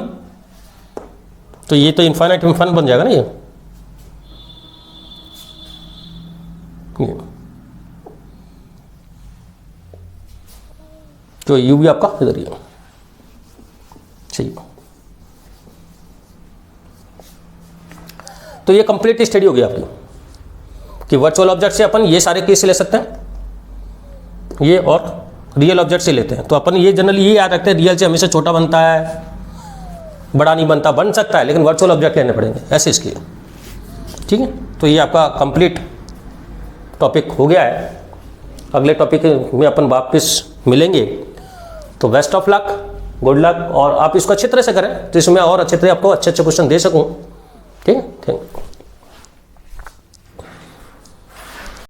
तो ये तो इनफाइनाइट इनफाइनाइट बन जाएगा ना ये तो u भी आपका इधर ही है, सही। तो ये कंप्लीट स्टडी हो गई आपकी कि वर्चुअल ऑब्जेक्ट से अपन ये सारे केस ले सकते हैं, ये और रियल ऑब्जेक्ट से लेते हैं। तो अपन ये जनरली ये याद रखते हैं, रियल से हमेशा छोटा बनता है, बड़ा नहीं बनता, बन सकता है लेकिन वर्चुअल ऑब्जेक्ट लेने पड़ेंगे, ऐसे इसके, ठीक है। तो ये आपका कंप्लीट टॉपिक हो गया है। अगले टॉपिक में अपन वापस मिलेंगे। तो best of luck, good luck, और आप इसको अच्छी तरह से करें तो इसमें और अच्छे तरह आपको अच्छे क्वेश्चन दे सकूं।